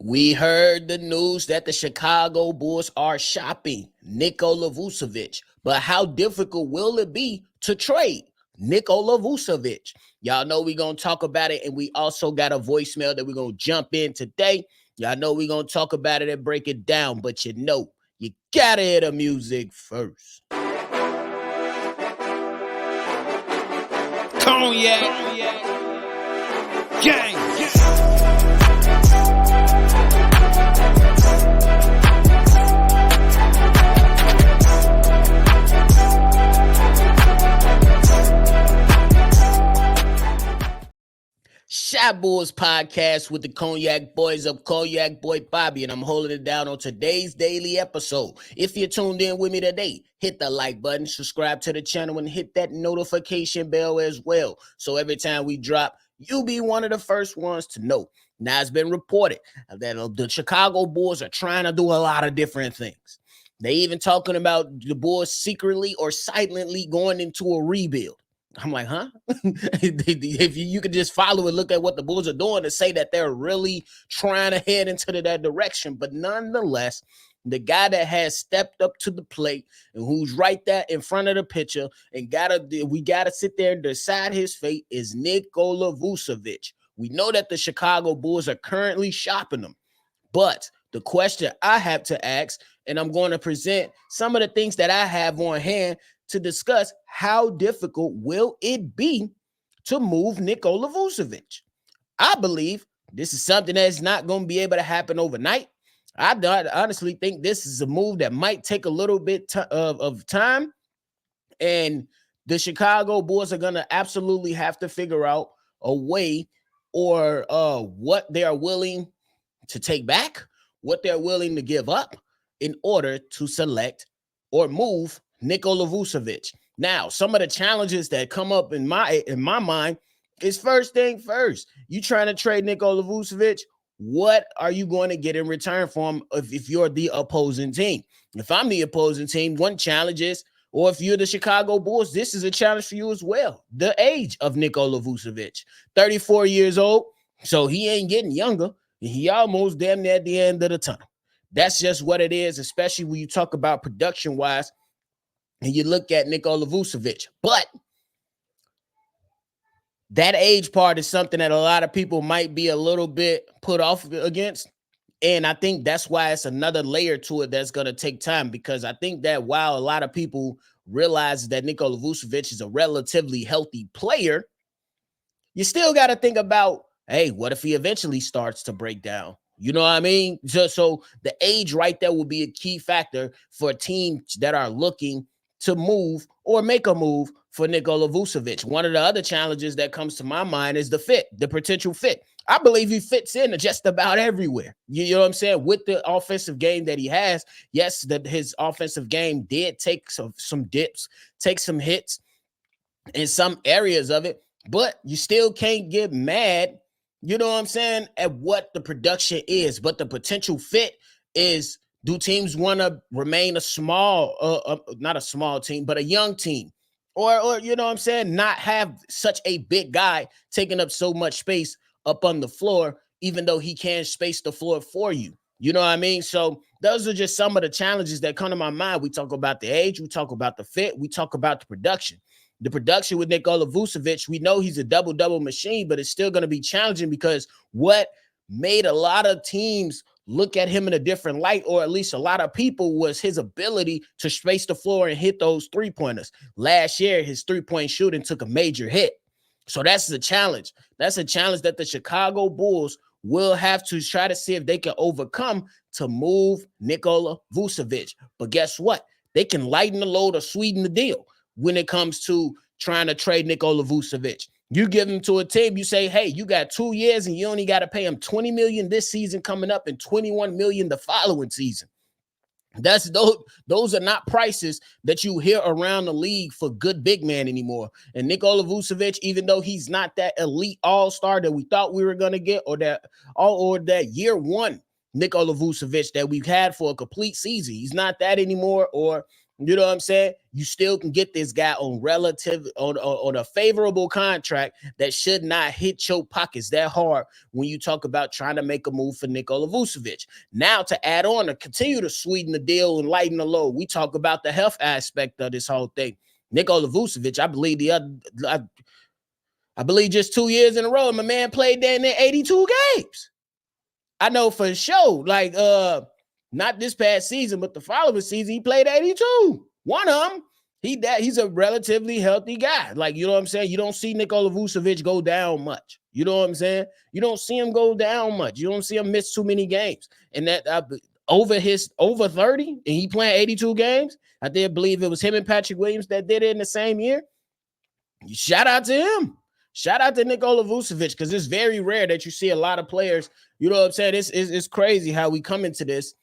We heard the news that the Chicago Bulls are shopping Nikola Vucevic, but how difficult will it be to trade Nikola Vucevic? Y'all know we're going to talk about it, and we also got a voicemail that we're going to jump in today. Y'all know we're going to talk about it and break it down, but you got to hear the music first. Cognac, gang. Shot Bulls podcast with the Cognac Boys of Cognac Boy Bobby, and I'm holding it down on today's daily episode. If you're tuned in with me today, hit the like button, subscribe to the channel, and hit that notification bell as well. So every time we drop, you'll be one of the first ones to know. Now, it's been reported that the Chicago Bulls are trying to do a lot of different things. They even talking about the Bulls secretly or silently going into a rebuild. I'm like, huh? If you could just follow and look at what the Bulls are doing to say that they're really trying to head into that direction. But nonetheless, the guy that has stepped up to the plate and who's right there in front of the pitcher and we gotta sit there and decide his fate is Nikola Vucevic. We know that the Chicago Bulls are currently shopping him. But the question I have to ask, and I'm going to present some of the things that I have on hand to discuss, how difficult will it be to move Nikola Vucevic? I believe this is something that's not going to be able to happen overnight. I honestly think this is a move that might take a little bit of time, and the Chicago Bulls are going to absolutely have to figure out a way or what they are willing to take back, what they're willing to give up in order to select or move Nikola Vucevic. Now, some of the challenges that come up in my mind is first thing first. You trying to trade Nikola Vucevic, what are you going to get in return for him if you're the opposing team? If I'm the opposing team, one challenge is, or if you're the Chicago Bulls, this is a challenge for you as well. The age of Nikola Vucevic, 34 years old, so he ain't getting younger. He almost damn near at the end of the tunnel. That's just what it is, especially when you talk about production-wise and you look at Nikola Vucevic. But that age part is something that a lot of people might be a little bit put off against. And I think that's why it's another layer to it that's going to take time, because I think that while a lot of people realize that Nikola Vucevic is a relatively healthy player, you still got to think about, hey, what if he eventually starts to break down? You know what I mean? So the age right there will be a key factor for teams that are looking to move or make a move for Nikola Vucevic. One of the other challenges that comes to my mind is the potential fit. I believe he fits in just about everywhere. You know what I'm saying? With the offensive game that he has, yes, that his offensive game did take some dips, take some hits in some areas of it, but you still can't get mad, you know what I'm saying, at what the production is. But the potential fit is, do teams want to remain a small, not a small team, but a young team? Or you know what I'm saying, not have such a big guy taking up so much space up on the floor, even though he can space the floor for you. You know what I mean? So those are just some of the challenges that come to my mind. We talk about the age, we talk about the fit, we talk about the production. The production with Nikola Vucevic, we know he's a double-double machine, but it's still going to be challenging because what made a lot of teams look at him in a different light, or at least a lot of people, was his ability to space the floor and hit those three-pointers. Last year, his three-point shooting took a major hit. So that's the challenge. That's a challenge that the Chicago Bulls will have to try to see if they can overcome to move Nikola Vucevic. But guess what? They can lighten the load or sweeten the deal when it comes to trying to trade Nikola Vucevic. You give him to a team, you say, hey, you got 2 years and you only got to pay him $20 million this season coming up and $21 million the following season. Those are not prices that you hear around the league for good big man anymore. And Nikola Vucevic, even though he's not that elite all-star that we thought we were going to get, or that year one Nikola Vucevic that we've had for a complete season, he's not that anymore. Or You know what I'm saying? You still can get this guy on a favorable contract that should not hit your pockets that hard when you talk about trying to make a move for Nikola Vucevic. Now to add on to continue to sweeten the deal and lighten the load, we talk about the health aspect of this whole thing. Nikola Vucevic, I believe just 2 years in a row, my man played there in 82 games. I know for sure, like not this past season, but the following season, he played 82. One of them, he's a relatively healthy guy. Like, you know what I'm saying? You don't see Nikola Vucevic go down much. You know what I'm saying? You don't see him go down much. You don't see him miss too many games. And that over 30, and he playing 82 games. I believe it was him and Patrick Williams that did it in the same year. Shout out to him. Shout out to Nikola Vucevic, because it's very rare that you see a lot of players. You know what I'm saying? It's crazy how we come into this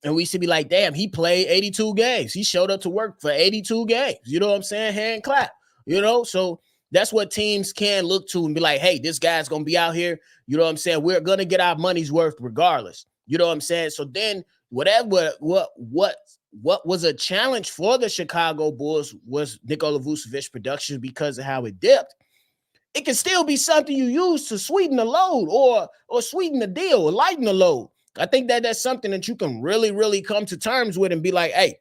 and we should be like, damn, he played 82 games. He showed up to work for 82 games. You know what I'm saying? Hand clap. You know, so that's what teams can look to and be like, hey, this guy's going to be out here. You know what I'm saying? We're going to get our money's worth regardless. You know what I'm saying? So then what was a challenge for the Chicago Bulls was Nikola Vucevic production because of how it dipped. It can still be something you use to sweeten the load or sweeten the deal or lighten the load. I think that's something that you can really, really come to terms with and be like, hey,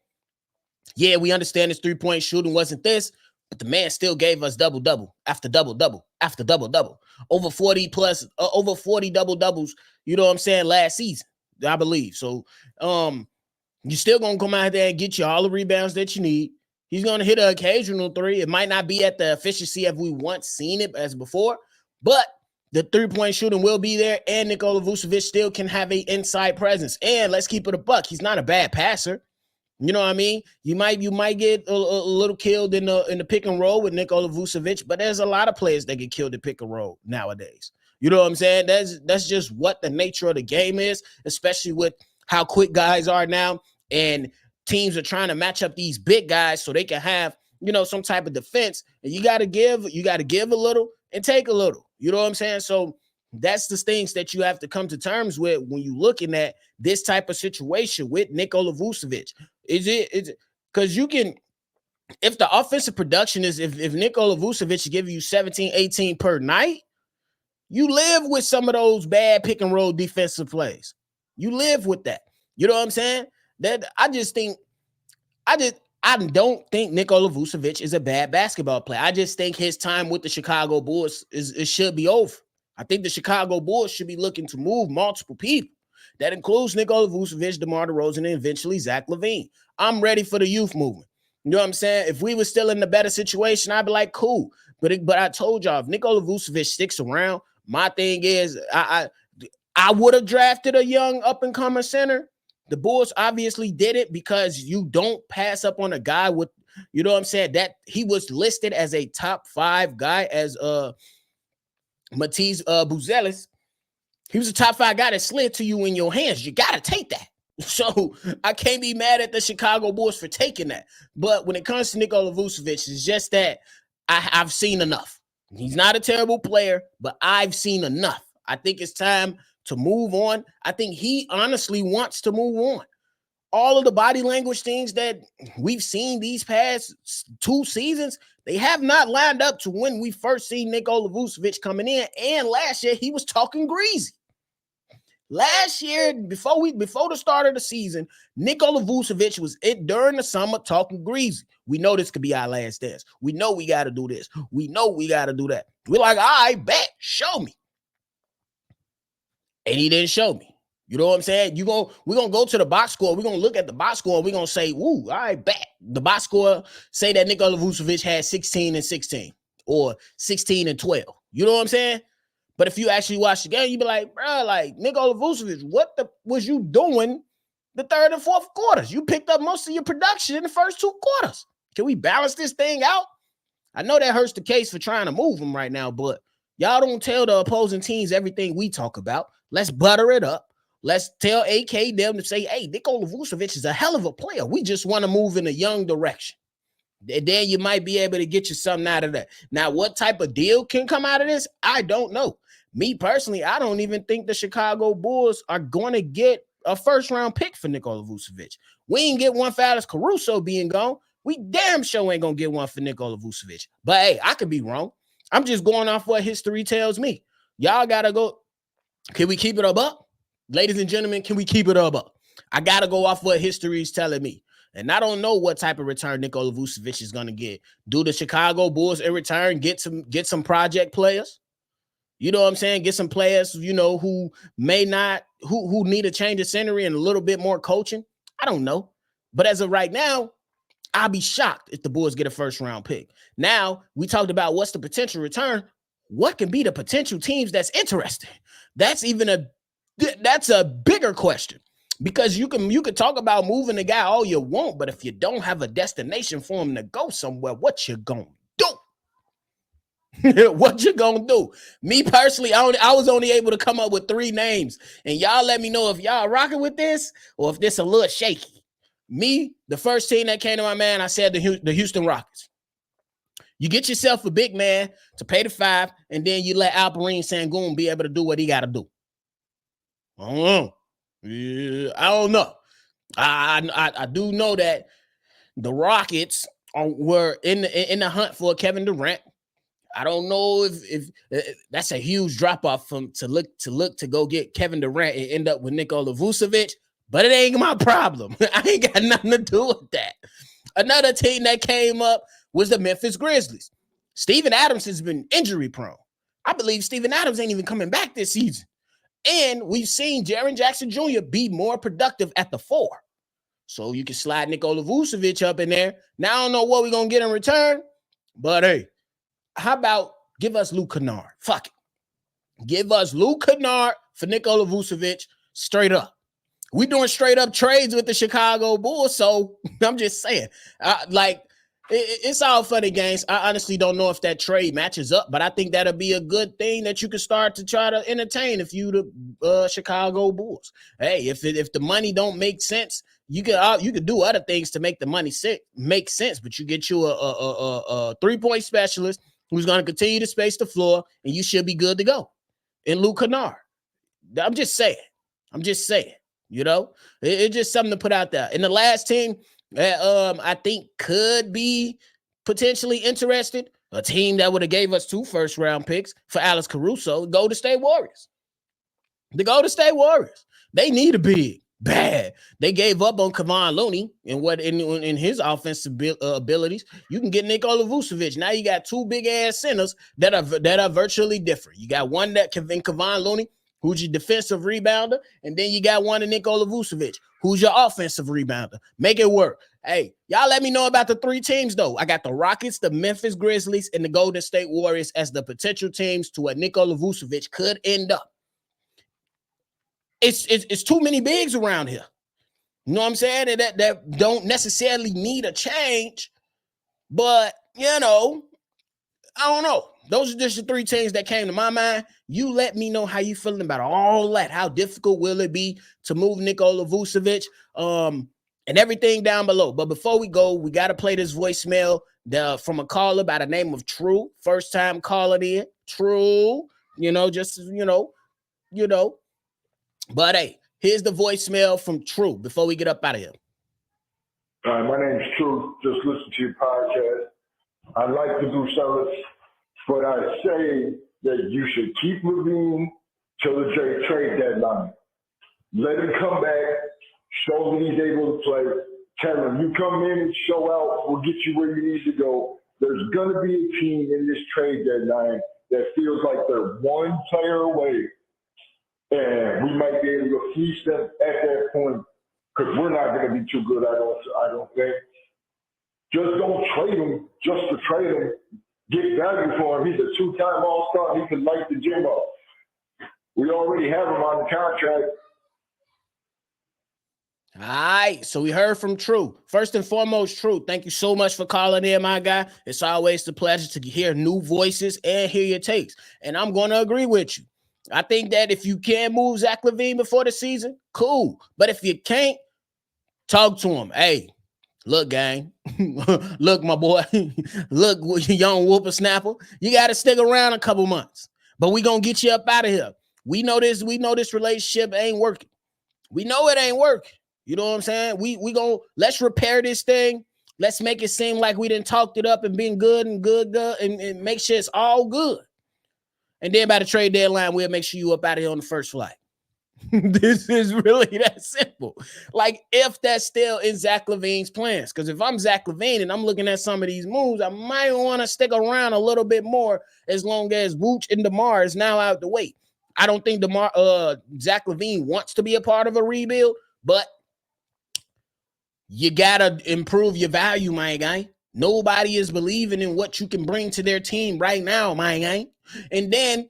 yeah, we understand this three-point shooting wasn't this, but the man still gave us double-double after double-double after double-double. Over 40 double-doubles, you know what I'm saying, last season, I believe. So you're still going to come out there and get you all the rebounds that you need. He's going to hit an occasional three. It might not be at the efficiency as we once seen it as before, but the three-point shooting will be there, and Nikola Vucevic still can have an inside presence. And let's keep it a buck. He's not a bad passer. You know what I mean? You might get a little killed in the pick and roll with Nikola Vucevic, but there's a lot of players that get killed at pick and roll nowadays. You know what I'm saying? That's just what the nature of the game is, especially with how quick guys are now, and teams are trying to match up these big guys so they can have, you know, some type of defense. And you got to give a little and take a little. You know what I'm saying? So that's the things that you have to come to terms with when you're looking at this type of situation with Nikola Vucevic. Is it because you can, if the offensive production is, if Nikola Vucevic is giving you 17, 18 per night, you live with some of those bad pick and roll defensive plays. You live with that. You know what I'm saying? That I don't think Nikola Vucevic is a bad basketball player. I just think his time with the Chicago Bulls should be over. I think the Chicago Bulls should be looking to move multiple people. That includes Nikola Vucevic, DeMar DeRozan, and eventually Zack LaVine. I'm ready for the youth movement. You know what I'm saying? If we were still in a better situation, I'd be like, cool. But I told y'all, if Nikola Vucevic sticks around, my thing is I would have drafted a young up-and-coming center. The Bulls obviously did it because you don't pass up on a guy with, you know what I'm saying, that he was listed as a top 5 guy as Matisse Buzelis. He was a top 5 guy that slid to you in your hands. You got to take that. So I can't be mad at the Chicago Bulls for taking that. But when it comes to Nikola Vucevic, it's just that I've seen enough. He's not a terrible player, but I've seen enough. I think it's time to move on. I think he honestly wants to move on. All of the body language things that we've seen these past 2 seasons, they have not lined up to when we first seen Nikola Vucevic coming in. And last year, he was talking greasy. Last year, before the start of the season, Nikola Vucevic was during the summer talking greasy. We know this could be our last dance. We know we got to do this. We know we got to do that. We're like, all right, bet, show me. And he didn't show me. You know what I'm saying? We're going to go to the box score. We're going to look at the box score. And we're going to say, woo, all right, bet. The box score say that Nikola Vucevic had 16 and 16 or 16 and 12. You know what I'm saying? But if you actually watch the game, you be like, bro, like Nikola Vucevic, what was you doing the third and fourth quarters? You picked up most of your production in the first 2 quarters. Can we balance this thing out? I know that hurts the case for trying to move him right now, but y'all don't tell the opposing teams everything we talk about. Let's butter it up. Let's tell AK them to say, hey, Nikola Vucevic is a hell of a player. We just want to move in a young direction. And then you might be able to get you something out of that. Now, what type of deal can come out of this? I don't know. Me personally, I don't even think the Chicago Bulls are going to get a first-round pick for Nikola Vucevic. We ain't get one for Alex Caruso being gone. We damn sure ain't gonna get one for Nikola Vucevic. But hey, I could be wrong. I'm just going off what history tells me. Y'all gotta go. Can we keep it up? Ladies and gentlemen, can we keep it up? I gotta go off what history is telling me. And I don't know what type of return Nikola Vucevic is gonna get. Do the Chicago Bulls in return get some project players? You know what I'm saying? Get some players, who may not, who need a change of scenery and a little bit more coaching. I don't know. But as of right now, I'll be shocked if the Bulls get a first round pick. Now, we talked about what's the potential return. What can be the potential teams that's interested? That's a bigger question. Because you can talk about moving the guy all you want, but if you don't have a destination for him to go somewhere, what you gonna do? What you gonna do? Me personally, I was only able to come up with 3 names, and y'all let me know if y'all rocking with this or if this a little shaky. Me, the first team that came to my mind, I said the Houston Rockets. You get yourself a big man to pay the 5, and then you let Alperen Sengun be able to do what he got to do. I don't know. Yeah, I don't know. I do know that the Rockets were in the hunt for Kevin Durant. I don't know if that's a huge drop off to look to go get Kevin Durant and end up with Nikola Vucevic, but it ain't my problem. I ain't got nothing to do with that. Another team that came up was the Memphis Grizzlies. Steven Adams has been injury prone. I believe Steven Adams ain't even coming back this season. And we've seen Jaren Jackson Jr. be more productive at the 4. So you can slide Nikola Vucevic up in there. Now I don't know what we're going to get in return, but hey, how about give us Luke Kennard? Fuck it. Give us Luke Kennard for Nikola Vucevic straight up. We doing straight up trades with the Chicago Bulls, so I'm just saying, it's all funny games. I honestly don't know if that trade matches up, but I think that'll be a good thing that you can start to try to entertain if you the Chicago Bulls. Hey, if the money don't make sense, you could do other things to make the money make sense, but you get you a 3-point specialist who's going to continue to space the floor, and you should be good to go. And Luke Kennard. I'm just saying. It's just something to put out there. And the last team that I think could be potentially interested, a team that would have gave us 2 first-round picks for Alex Caruso, the Golden State Warriors. The Golden State Warriors. They need a big, bad. They gave up on Kevon Looney in his offensive abilities. You can get Nikola Vucevic. Now you got 2 big-ass centers that are virtually different. You got one that can Kevon Looney, who's your defensive rebounder, and then you got one in Nikola Vucevic, who's your offensive rebounder. Make it work. Hey, y'all let me know about the 3 teams, though. I got the Rockets, the Memphis Grizzlies, and the Golden State Warriors as the potential teams to what Nikola Vucevic could end up. It's too many bigs around here. You know what I'm saying? That don't necessarily need a change, but, I don't know. Those are just the 3 teams that came to my mind. You let me know how you feeling about all that. How difficult will it be to move Nikola Vucevic and everything down below. But before we go, we got to play this voicemail from a caller by the name of True. First time calling in. True. But hey, here's the voicemail from True before we get up out of here. My name's True. Just listen to your podcast. I'd like to do something, but I say that you should keep LaVine till the trade deadline. Let him come back, show that he's able to play. Tell him, you come in and show out, we'll get you where you need to go. There's going to be a team in this trade deadline that feels like they're one player away, and we might be able to feast them at that point, because we're not going to be too good, I don't think. Just don't trade him just to trade him. Get value for him. He's a 2-time All-Star. He can light the gym up. We already have him on the contract. All right, so we heard from True. First and foremost, True, thank you so much for calling in, my guy. It's always a pleasure to hear new voices and hear your takes. And I'm going to agree with you. I think that if you can move Zack LaVine before the season, cool. But if you can't, talk to him. Hey, look, gang. Look, my boy. Look, young whippersnapper. You got to stick around a couple months. But we going to get you up out of here. We know this relationship ain't working. We know it ain't working. You know what I'm saying? Let's repair this thing. Let's make it seem like we done talked it up and been good and make sure it's all good. And then by the trade deadline, we'll make sure you up out of here on the first flight. This is really that simple. Like, if that's still in Zack LaVine's plans. Because if I'm Zack LaVine and I'm looking at some of these moves, I might want to stick around a little bit more as long as Vooch and DeMar is now out the way. I don't think Zack LaVine wants to be a part of a rebuild, but you got to improve your value, my guy. Nobody is believing in what you can bring to their team right now, my guy. And then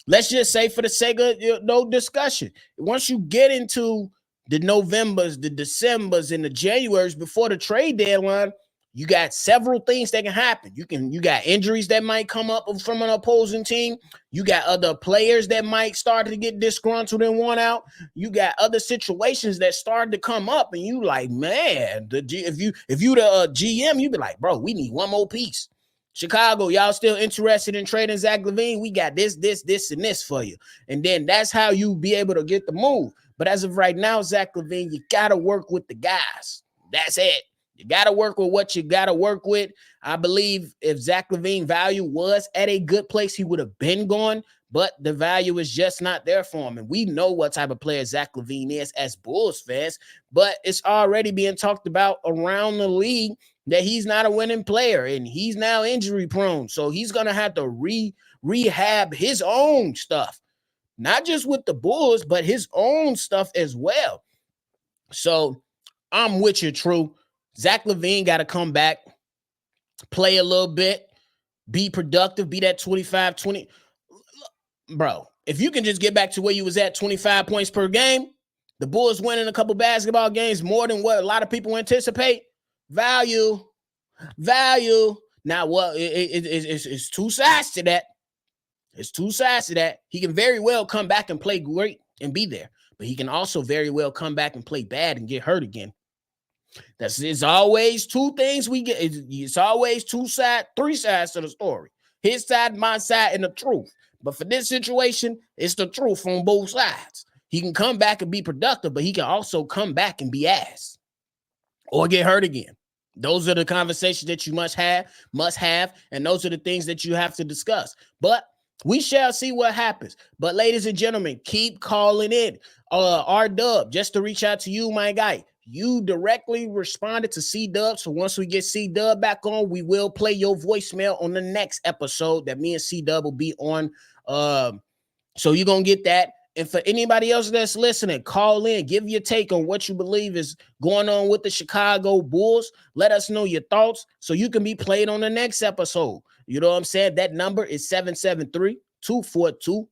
let's just say, for the sake of no discussion, once you get into the Novembers, the Decembers, and the Januaries before the trade deadline, you got several things that can happen. You got injuries that might come up from an opposing team. You got other players that might start to get disgruntled and want out. You got other situations that start to come up, and you like, man, if you the GM, you be like, bro, we need one more piece. Chicago, y'all still interested in trading Zack LaVine? We got this, and this for you. And then that's how you be able to get the move. But as of right now, Zack LaVine, you got to work with the guys. That's it. You got to work with what you got to work with. I believe if Zack LaVine value was at a good place, he would have been gone, but the value is just not there for him. And we know what type of player Zack LaVine is as Bulls fans, but it's already being talked about around the league that he's not a winning player and he's now injury prone. So he's going to have to rehab his own stuff, not just with the Bulls, but his own stuff as well. So I'm with you, True. Zack LaVine got to come back, play a little bit, be productive, be that 25-20. Bro, if you can just get back to where you was at, 25 points per game, the Bulls winning a couple basketball games more than what a lot of people anticipate, value. Now, well, it's two sides to that. It's two sides to that. He can very well come back and play great and be there, but he can also very well come back and play bad and get hurt again. It's always two things we get. It's always three sides to the story. His side, my side, and the truth. But for this situation, it's the truth on both sides. He can come back and be productive, but he can also come back and be ass or get hurt again. Those are the conversations that you must have, and those are the things that you have to discuss. But we shall see what happens. But ladies and gentlemen, keep calling in. R-Dub, just to reach out to you, my guy. You directly responded to C-Dub, so once we get C-Dub back on, we will play your voicemail on the next episode that me and C-Dub will be on. So you're going to get that. And for anybody else that's listening, call in, give your take on what you believe is going on with the Chicago Bulls. Let us know your thoughts so you can be played on the next episode. You know what I'm saying? That number is 773-242-9219.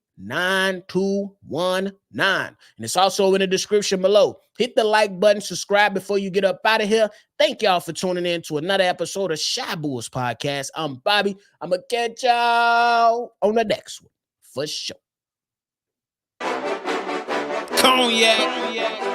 And it's also in the description below. Hit the like button, subscribe before you get up out of here. Thank y'all for tuning in to another episode of Shy Bulls Podcast. I'm Bobby. I'm going to catch y'all on the next one for sure. Cognac.